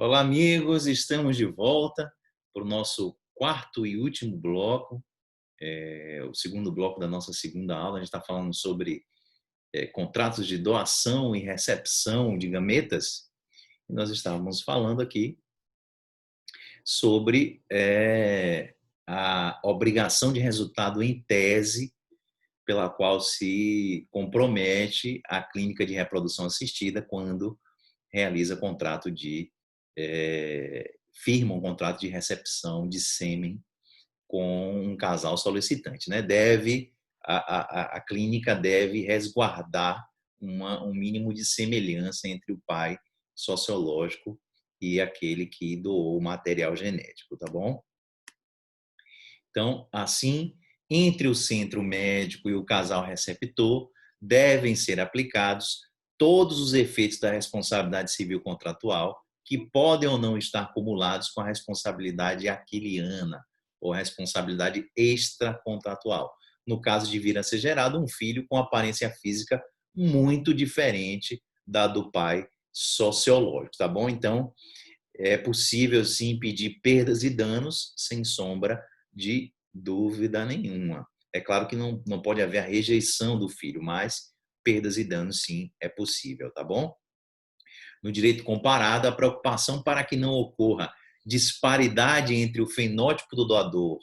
Olá, amigos, estamos de volta para o nosso quarto e último bloco, o segundo bloco da nossa segunda aula. A gente está falando sobre contratos de doação e recepção de gametas. Nós estávamos falando aqui sobre a obrigação de resultado em tese pela qual se compromete a clínica de reprodução assistida quando realiza contrato de firma um contrato de recepção de sêmen com um casal solicitante, né? A clínica deve resguardar um mínimo de semelhança entre o pai sociológico e aquele que doou o material genético, tá bom? Então, assim, entre o centro médico e o casal receptor, devem ser aplicados todos os efeitos da responsabilidade civil contratual que podem ou não estar acumulados com a responsabilidade aquiliana ou responsabilidade extracontratual. No caso de vir a ser gerado um filho com aparência física muito diferente da do pai sociológico, tá bom? Então, é possível sim pedir perdas e danos sem sombra de dúvida nenhuma. É claro que não pode haver a rejeição do filho, mas perdas e danos sim é possível, tá bom? No direito comparado, a preocupação para que não ocorra disparidade entre o fenótipo do doador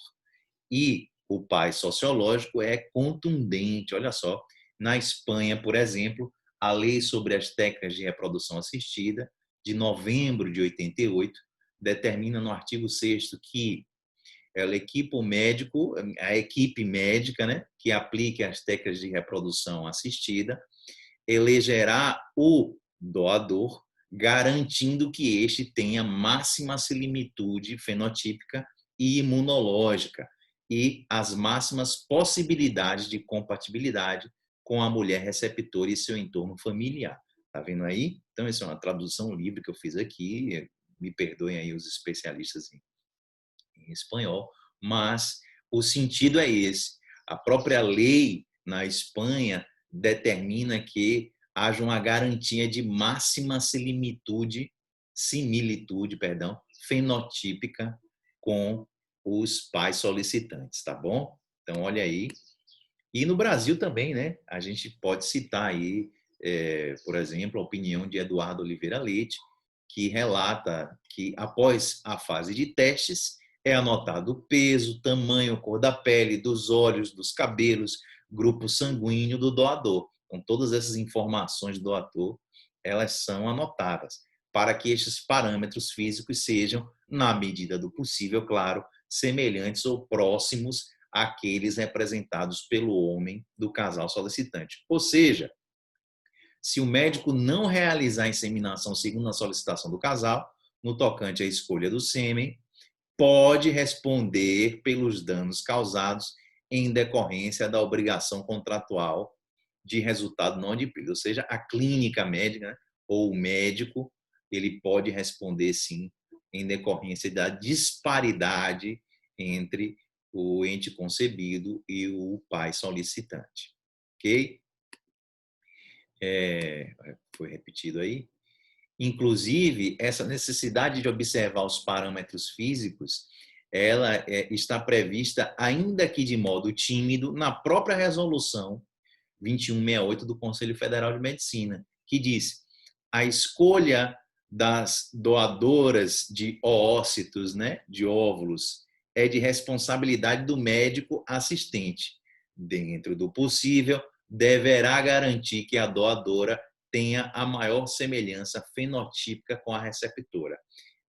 e o pai sociológico é contundente. Olha só, na Espanha, por exemplo, a lei sobre as técnicas de reprodução assistida, de novembro de 88, determina no artigo 6º que a equipe médica, né, que aplique as técnicas de reprodução assistida, elegerá o doador, garantindo que este tenha máxima similitude fenotípica e imunológica e as máximas possibilidades de compatibilidade com a mulher receptora e seu entorno familiar. Tá vendo aí? Então, essa é uma tradução livre que eu fiz aqui. Me perdoem aí os especialistas em espanhol, mas o sentido é esse. A própria lei na Espanha determina que haja uma garantia de máxima similitude, fenotípica com os pais solicitantes, tá bom? Então, olha aí. E no Brasil também, né? A gente pode citar aí, por exemplo, a opinião de Eduardo Oliveira Leite, que relata que após a fase de testes é anotado o peso, tamanho, cor da pele, dos olhos, dos cabelos, grupo sanguíneo do doador. Então, todas essas informações do doador, elas são anotadas para que estes parâmetros físicos sejam, na medida do possível, claro, semelhantes ou próximos àqueles representados pelo homem do casal solicitante. Ou seja, se o médico não realizar a inseminação segundo a solicitação do casal, no tocante à escolha do sêmen, pode responder pelos danos causados em decorrência da obrigação contratual de resultado não adimplido. Ou seja, a clínica médica, né, ou o médico, ele pode responder sim em decorrência da disparidade entre o ente concebido e o pai solicitante. Ok? Foi repetido aí. Inclusive, essa necessidade de observar os parâmetros físicos, ela está prevista, ainda que de modo tímido, na própria resolução 2168 do Conselho Federal de Medicina, que diz: a escolha das doadoras de oócitos, né, de óvulos, é de responsabilidade do médico assistente. Dentro do possível, deverá garantir que a doadora tenha a maior semelhança fenotípica com a receptora.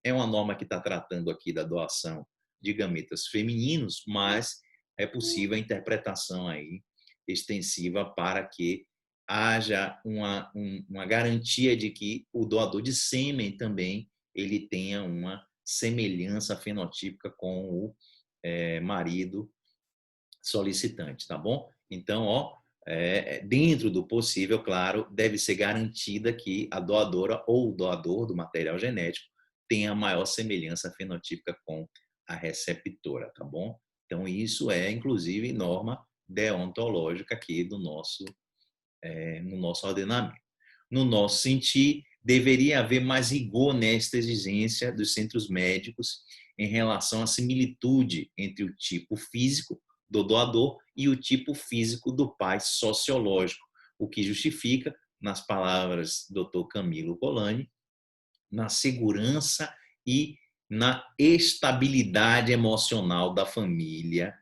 É uma norma que está tratando aqui da doação de gametas femininos, mas é possível a interpretação aí extensiva para que haja uma garantia de que o doador de sêmen também ele tenha uma semelhança fenotípica com o marido solicitante, tá bom? Então, dentro do possível, claro, deve ser garantida que a doadora ou o doador do material genético tenha maior semelhança fenotípica com a receptora, tá bom? Então, isso é, inclusive, norma deontológica aqui no nosso ordenamento. No nosso sentir, deveria haver mais rigor nesta exigência dos centros médicos em relação à similitude entre o tipo físico do doador e o tipo físico do pai sociológico, o que justifica, nas palavras do Dr. Camilo Polanyi, na segurança e na estabilidade emocional da família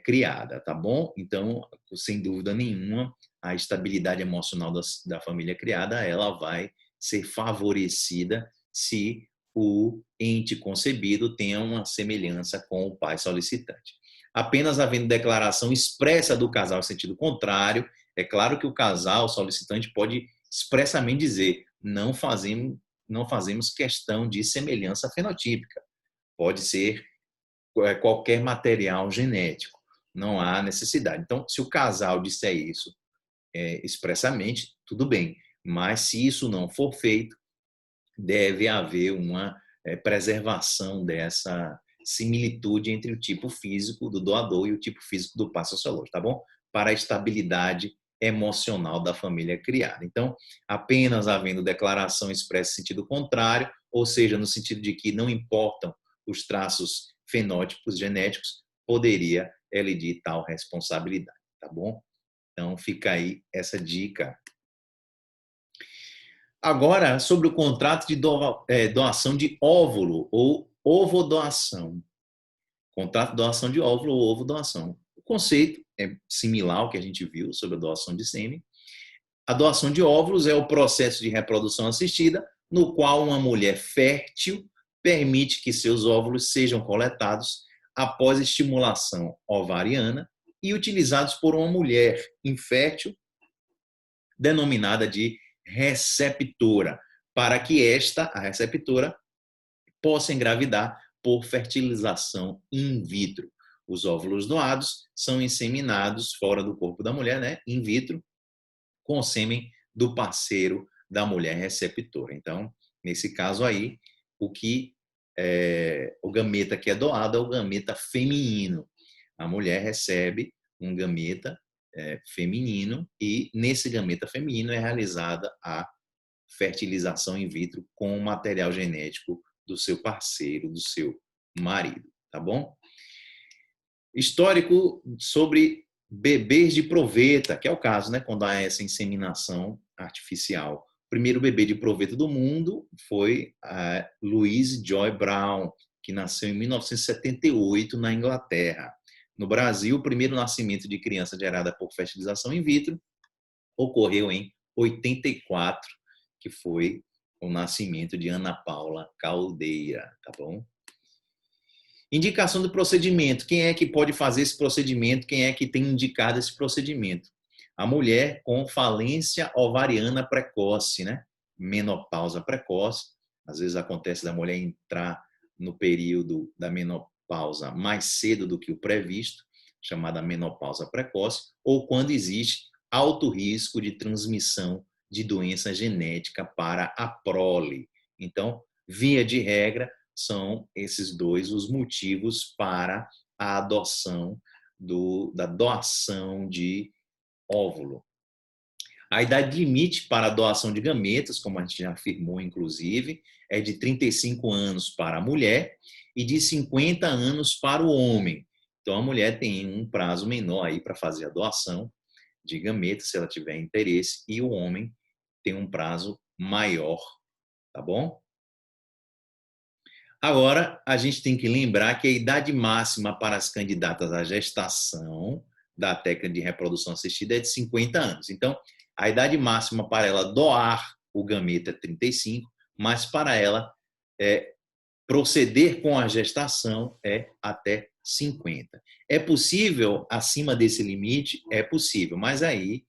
criada, tá bom? Então, sem dúvida nenhuma, a estabilidade emocional da família criada, ela vai ser favorecida se o ente concebido tenha uma semelhança com o pai solicitante. Apenas havendo declaração expressa do casal em sentido contrário, é claro que o casal solicitante pode expressamente dizer: não fazemos questão de semelhança fenotípica. Pode ser qualquer material genético. Não há necessidade. Então, se o casal disser isso expressamente, tudo bem. Mas se isso não for feito, deve haver uma preservação dessa similitude entre o tipo físico do doador e o tipo físico do pai sociológico, tá bom? Para a estabilidade emocional da família criada. Então, apenas havendo declaração expressa em sentido contrário, ou seja, no sentido de que não importam os traços fenótipos genéticos, poderia elidir tal responsabilidade, tá bom? Então, fica aí essa dica. Agora, sobre o contrato de doação de óvulo ou ovodoação. Contrato de doação de óvulo ou ovodoação. O conceito é similar ao que a gente viu sobre a doação de sêmen. A doação de óvulos é o processo de reprodução assistida, no qual uma mulher fértil permite que seus óvulos sejam coletados após estimulação ovariana e utilizados por uma mulher infértil, denominada de receptora, para que a receptora, possa engravidar por fertilização in vitro. Os óvulos doados são inseminados fora do corpo da mulher, né, in vitro, com o sêmen do parceiro da mulher receptora. Então, nesse caso aí, o gameta que é doado é o gameta feminino. A mulher recebe um gameta feminino e nesse gameta feminino é realizada a fertilização in vitro com o material genético do seu parceiro, do seu marido, tá bom? Histórico sobre bebês de proveta, que é o caso, né, quando há essa inseminação artificial. O primeiro bebê de proveta do mundo foi a Louise Joy Brown, que nasceu em 1978 na Inglaterra. No Brasil, o primeiro nascimento de criança gerada por fertilização in vitro ocorreu em 84, que foi o nascimento de Ana Paula Caldeira, tá bom? Indicação do procedimento. Quem é que pode fazer esse procedimento? Quem é que tem indicado esse procedimento? A mulher com falência ovariana precoce, né? Menopausa precoce. Às vezes acontece da mulher entrar no período da menopausa mais cedo do que o previsto, chamada menopausa precoce, ou quando existe alto risco de transmissão de doença genética para a prole. Então, via de regra, são esses dois os motivos para a adoção da doação de óvulo. A idade limite para a doação de gametas, como a gente já afirmou, inclusive, é de 35 anos para a mulher e de 50 anos para o homem. Então, a mulher tem um prazo menor aí para fazer a doação de gametas, se ela tiver interesse, e o homem tem um prazo maior, tá bom? Agora, a gente tem que lembrar que a idade máxima para as candidatas à gestação da técnica de reprodução assistida é de 50 anos. Então, a idade máxima para ela doar o gameta é 35, mas para ela proceder com a gestação é até 50. É possível, acima desse limite? É possível, mas aí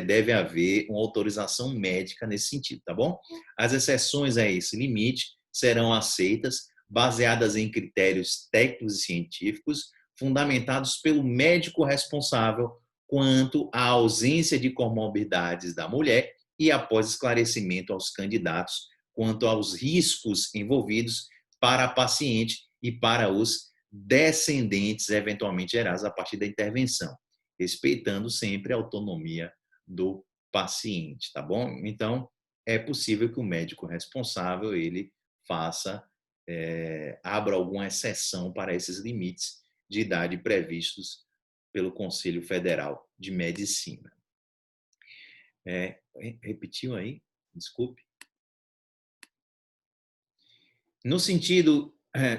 deve haver uma autorização médica nesse sentido, tá bom? As exceções a esse limite serão aceitas baseadas em critérios técnicos e científicos fundamentados pelo médico responsável quanto à ausência de comorbidades da mulher e após esclarecimento aos candidatos quanto aos riscos envolvidos para a paciente e para os descendentes eventualmente gerados a partir da intervenção, respeitando sempre a autonomia do paciente, tá bom? Então, é possível que o médico responsável ele abra alguma exceção para esses limites de idade previstos pelo Conselho Federal de Medicina. Repetiu aí? Desculpe. No sentido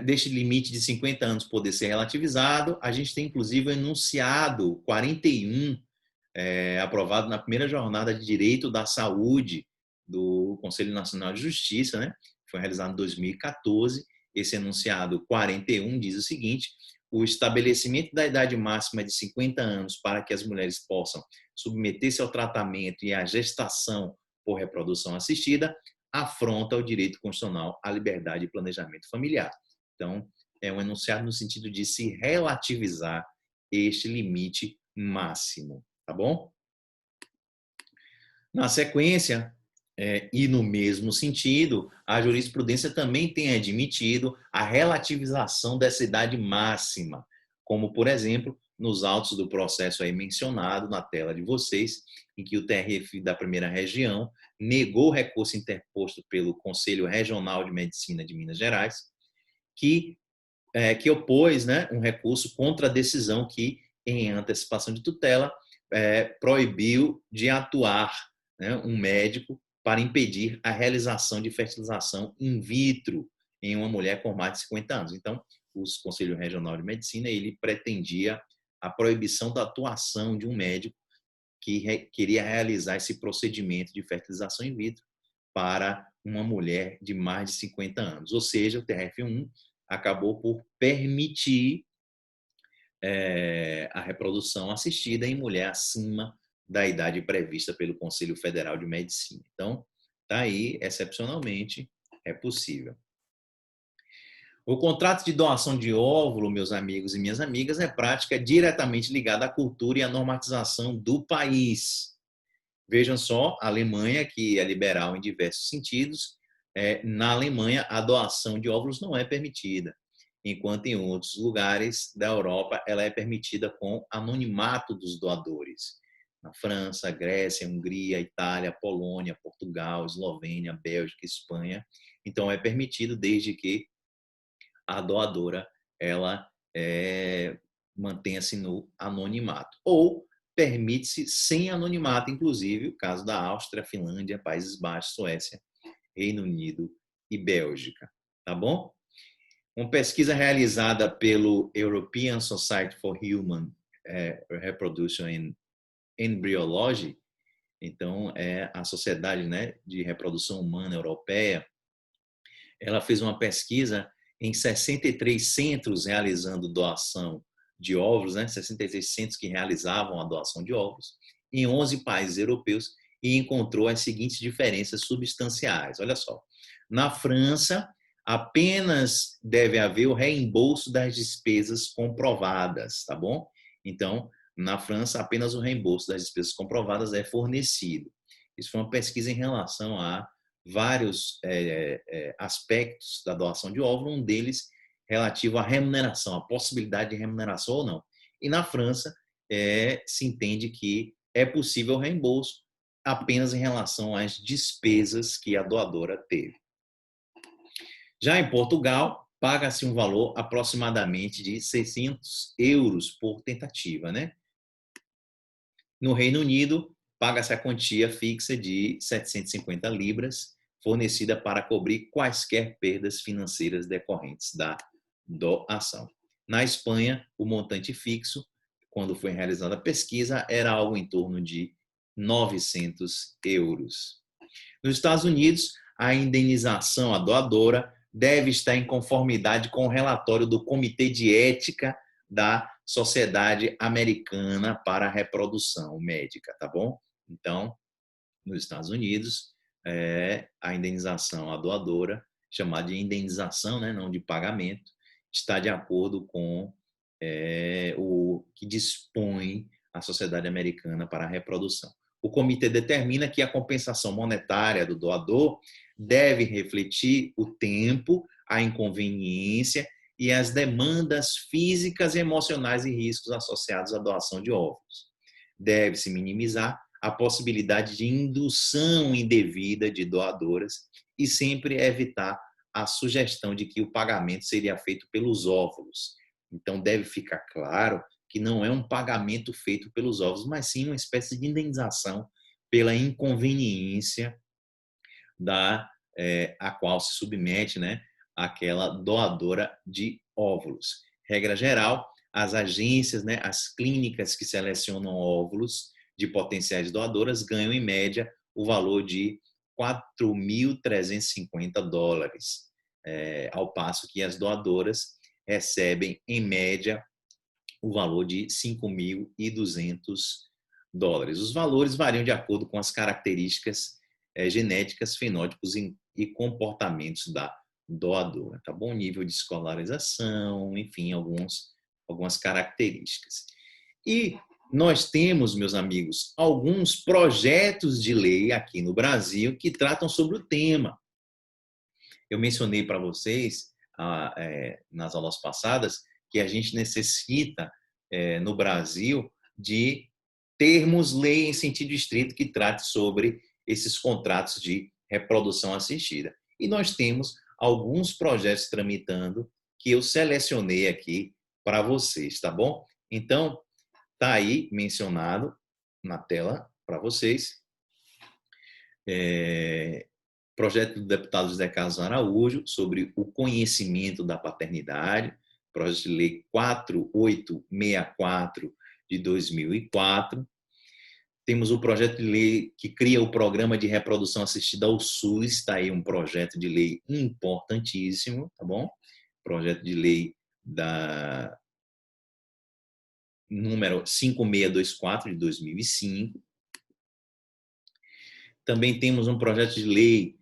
deste limite de 50 anos poder ser relativizado, a gente tem inclusive o enunciado 41, aprovado na primeira jornada de Direito da Saúde do Conselho Nacional de Justiça, né? Foi realizado em 2014. Esse enunciado 41 diz o seguinte: o estabelecimento da idade máxima de 50 anos para que as mulheres possam submeter-se ao tratamento e à gestação por reprodução assistida afronta o direito constitucional à liberdade e planejamento familiar. Então, é um enunciado no sentido de se relativizar este limite máximo, tá bom? Na sequência, e no mesmo sentido, a jurisprudência também tem admitido a relativização dessa idade máxima, como, por exemplo, nos autos do processo aí mencionado na tela de vocês, em que o TRF da Primeira Região negou o recurso interposto pelo Conselho Regional de Medicina de Minas Gerais, que opôs, né, um recurso contra a decisão que, em antecipação de tutela, proibiu de atuar, né, um médico para impedir a realização de fertilização in vitro em uma mulher com mais de 50 anos. Então, o Conselho Regional de Medicina ele pretendia a proibição da atuação de um médico que queria realizar esse procedimento de fertilização in vitro para uma mulher de mais de 50 anos. Ou seja, o TRF1 acabou por permitir a reprodução assistida em mulher acima da idade prevista pelo Conselho Federal de Medicina. Então, está aí, excepcionalmente, é possível. O contrato de doação de óvulo, meus amigos e minhas amigas, é prática diretamente ligada à cultura e à normatização do país. Vejam só, a Alemanha, que é liberal em diversos sentidos, na Alemanha a doação de óvulos não é permitida, enquanto em outros lugares da Europa ela é permitida com anonimato dos doadores. Na França, Grécia, Hungria, Itália, Polônia, Portugal, Eslovênia, Bélgica, Espanha. Então é permitido desde que a doadora ela mantenha-se no anonimato. Ou permite-se sem anonimato, inclusive o caso da Áustria, Finlândia, Países Baixos, Suécia, Reino Unido e Bélgica. Tá bom? Uma pesquisa realizada pelo European Society for Human Reproduction and Embryology, então é a Sociedade, né, de Reprodução Humana Europeia, ela fez uma pesquisa em 63 centros realizando doação de óvulos, né? 63 centros que realizavam a doação de óvulos, em 11 países europeus, e encontrou as seguintes diferenças substanciais. Olha só, na França, apenas deve haver o reembolso das despesas comprovadas, tá bom? Então, na França, apenas o reembolso das despesas comprovadas é fornecido. Isso foi uma pesquisa em relação a vários aspectos da doação de óvulo, um deles relativo à remuneração, a possibilidade de remuneração ou não. E na França, se entende que é possível o reembolso apenas em relação às despesas que a doadora teve. Já em Portugal, paga-se um valor aproximadamente de 600 euros por tentativa, né? No Reino Unido, paga-se a quantia fixa de 750 libras, fornecida para cobrir quaisquer perdas financeiras decorrentes da doação. Na Espanha, o montante fixo, quando foi realizada a pesquisa, era algo em torno de 900 euros. Nos Estados Unidos, a indenização à doadora deve estar em conformidade com o relatório do Comitê de Ética da Sociedade Americana para a Reprodução Médica, tá bom? Então, nos Estados Unidos, a indenização à doadora, chamada de indenização, né, não de pagamento, está de acordo com o que dispõe a Sociedade Americana para a Reprodução. O comitê determina que a compensação monetária do doador deve refletir o tempo, a inconveniência e as demandas físicas, emocionais e riscos associados à doação de óvulos. Deve-se minimizar a possibilidade de indução indevida de doadoras e sempre evitar a sugestão de que o pagamento seria feito pelos óvulos. Então, deve ficar claro que não é um pagamento feito pelos óvulos, mas sim uma espécie de indenização pela inconveniência a qual se submete, né, aquela doadora de óvulos. Regra geral, as agências, né, as clínicas que selecionam óvulos de potenciais doadoras ganham, em média, o valor de $4.350, ao passo que as doadoras recebem, em média, o valor de $5.200. Os valores variam de acordo com as características genéticas, fenótipos e comportamentos da doadora, tá bom? Nível de escolarização, enfim, algumas características. E nós temos, meus amigos, alguns projetos de lei aqui no Brasil que tratam sobre o tema. Eu mencionei para vocês, nas aulas passadas, que a gente necessita, no Brasil, de termos lei em sentido estrito que trate sobre esses contratos de reprodução assistida. E nós temos alguns projetos tramitando que eu selecionei aqui para vocês, tá bom? Então, tá aí mencionado na tela para vocês. Projeto do deputado José Carlos Araújo sobre o conhecimento da paternidade, projeto de lei 4864 de 2004. Temos o projeto de lei que cria o programa de reprodução assistida ao SUS, está aí um projeto de lei importantíssimo, tá bom? Projeto de lei da número 5624 de 2005. Também temos um projeto de lei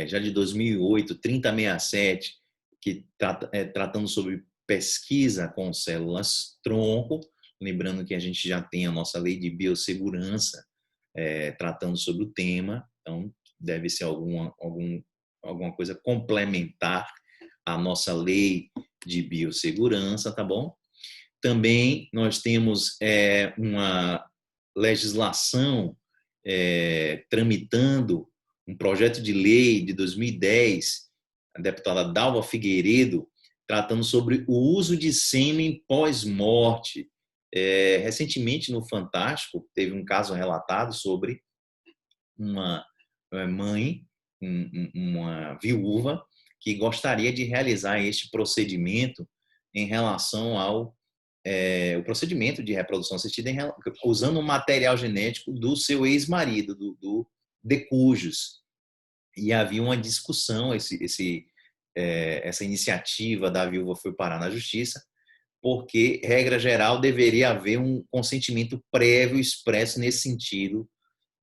já de 2008, 3067, que tratando sobre pesquisa com células tronco, lembrando que a gente já tem a nossa lei de biossegurança tratando sobre o tema, então deve ser alguma coisa complementar à nossa lei de biossegurança, tá bom? Também nós temos uma legislação tramitando, um projeto de lei de 2010, a deputada Dalva Figueiredo, tratando sobre o uso de sêmen pós-morte. Recentemente, no Fantástico, teve um caso relatado sobre uma mãe, uma viúva, que gostaria de realizar este procedimento em relação ao o procedimento de reprodução assistida usando o material genético do seu ex-marido, do decujus. E havia uma discussão, essa iniciativa da viúva foi parar na justiça, porque, regra geral, deveria haver um consentimento prévio expresso nesse sentido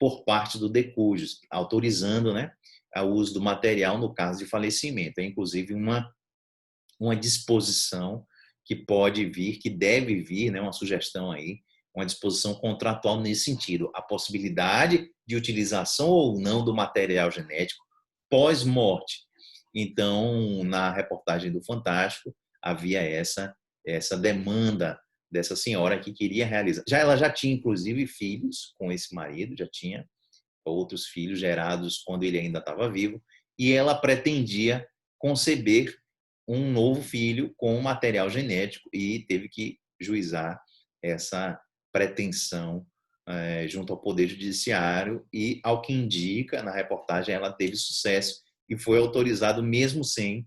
por parte do decujus, autorizando, né, o uso do material no caso de falecimento. É, inclusive, uma disposição que pode vir, que deve vir, né, uma sugestão aí, uma disposição contratual nesse sentido, a possibilidade de utilização ou não do material genético pós-morte. Então, na reportagem do Fantástico, havia essa demanda dessa senhora que queria realizar. Ela já tinha, inclusive, filhos com esse marido, já tinha outros filhos gerados quando ele ainda estava vivo, e ela pretendia conceber um novo filho com material genético e teve que juizar essa pretensão junto ao Poder Judiciário e, ao que indica na reportagem, ela teve sucesso e foi autorizado mesmo sem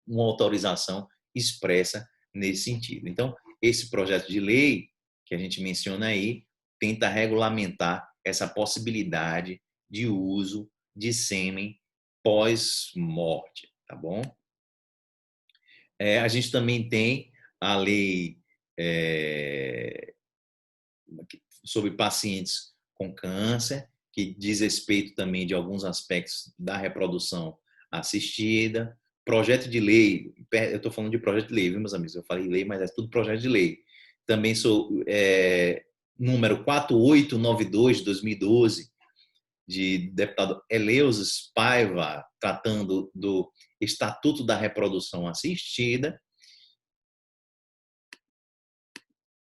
uma autorização expressa nesse sentido. Então, esse projeto de lei que a gente menciona aí tenta regulamentar essa possibilidade de uso de sêmen pós-morte, tá bom? A gente também tem a lei sobre pacientes com câncer, que diz respeito também de alguns aspectos da reprodução assistida. Projeto de lei, eu estou falando de projeto de lei, viu, meus amigos? Eu falei lei, mas é tudo projeto de lei. Também sou número 4892 de 2012, de deputado Eleusis Paiva, tratando do Estatuto da Reprodução Assistida.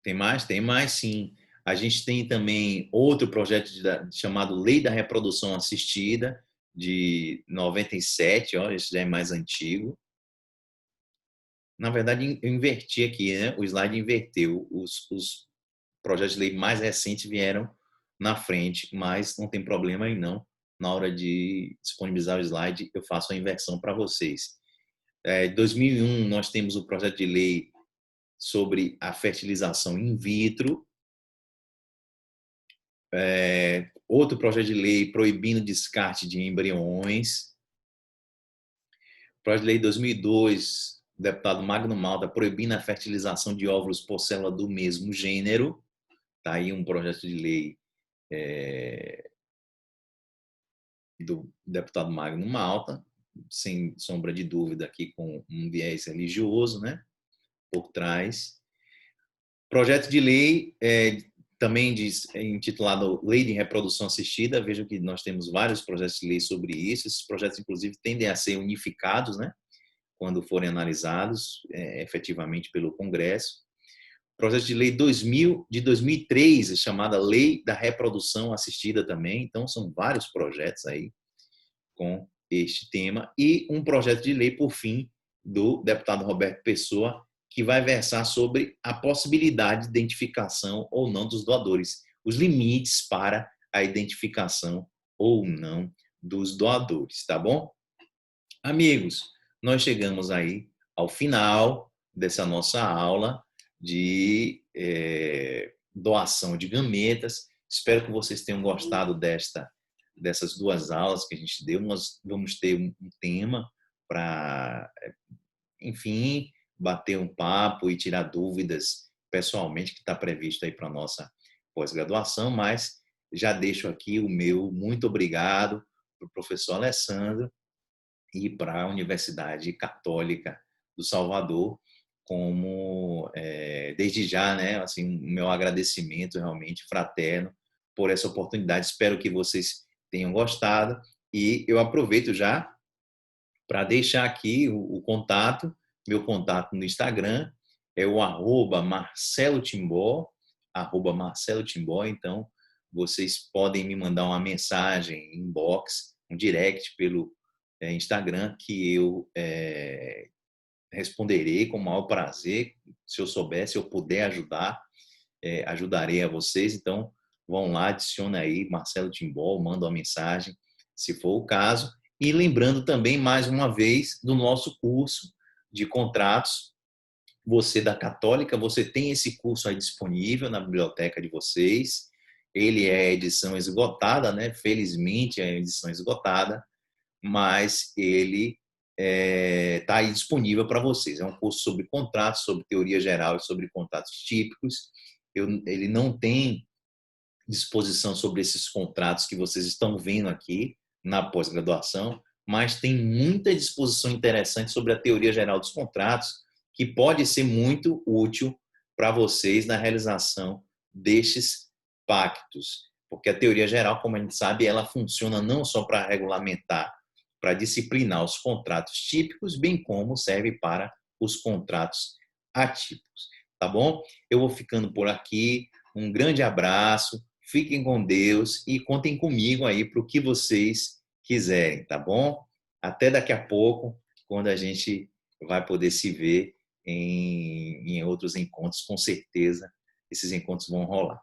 Tem mais? Tem mais, sim. A gente tem também outro projeto chamado Lei da Reprodução Assistida, de 97, ó, esse já é mais antigo. Na verdade, eu inverti aqui, né? O slide inverteu. Os projetos de lei mais recentes vieram na frente, mas não tem problema aí não. Na hora de disponibilizar o slide, eu faço a inversão para vocês. Em 2001, nós temos o projeto de lei sobre a fertilização in vitro. Outro projeto de lei proibindo o descarte de embriões. Projeto de lei 2002, deputado Magno Malta, proibindo a fertilização de óvulos por célula do mesmo gênero. Está aí um projeto de lei do deputado Magno Malta, sem sombra de dúvida aqui com um viés religioso, né, por trás. Projeto de lei também intitulado Lei de Reprodução Assistida. Vejam que nós temos vários projetos de lei sobre isso. Esses projetos, inclusive, tendem a ser unificados, né, quando forem analisados efetivamente pelo Congresso. Projeto de lei 2000, de 2003, chamada Lei da Reprodução Assistida também. Então, são vários projetos aí com este tema. E um projeto de lei, por fim, do deputado Roberto Pessoa, que vai versar sobre a possibilidade de identificação ou não dos doadores, os limites para a identificação ou não dos doadores, tá bom? Amigos, nós chegamos aí ao final dessa nossa aula de doação de gametas. Espero que vocês tenham gostado dessas duas aulas que a gente deu. Nós vamos ter um tema para, enfim, bater um papo e tirar dúvidas pessoalmente, que está previsto aí para a nossa pós-graduação, mas já deixo aqui o meu muito obrigado para o professor Alessandro e para a Universidade Católica do Salvador, como desde já, né, assim, o meu agradecimento realmente fraterno por essa oportunidade. Espero que vocês tenham gostado e eu aproveito já para deixar aqui o contato, meu contato no Instagram é o @MarceloTimbó, @MarceloTimbó. Então, vocês podem me mandar uma mensagem, inbox, um direct pelo Instagram, que eu responderei com o maior prazer. Se eu souber, se eu puder ajudar, ajudarei a vocês. Então, vão lá, adiciona aí Marcelo Timbó, manda uma mensagem, se for o caso. E lembrando também, mais uma vez, do nosso curso de contratos. Você da Católica, você tem esse curso aí disponível na biblioteca de vocês. Ele é edição esgotada, né? Felizmente é edição esgotada, mas ele está aí disponível para vocês. É um curso sobre contratos, sobre teoria geral e sobre contratos típicos. Ele não tem disposição sobre esses contratos que vocês estão vendo aqui na pós-graduação, mas tem muita disposição interessante sobre a teoria geral dos contratos, que pode ser muito útil para vocês na realização destes pactos. Porque a teoria geral, como a gente sabe, ela funciona não só para regulamentar, para disciplinar os contratos típicos, bem como serve para os contratos atípicos. Tá bom? Eu vou ficando por aqui. Um grande abraço. Fiquem com Deus e contem comigo aí para o que vocês quiserem, tá bom? Até daqui a pouco, quando a gente vai poder se ver em outros encontros, com certeza esses encontros vão rolar.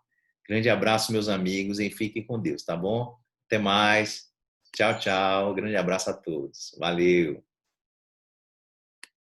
Grande abraço, meus amigos, e fiquem com Deus, tá bom? Até mais. Tchau, tchau. Grande abraço a todos. Valeu.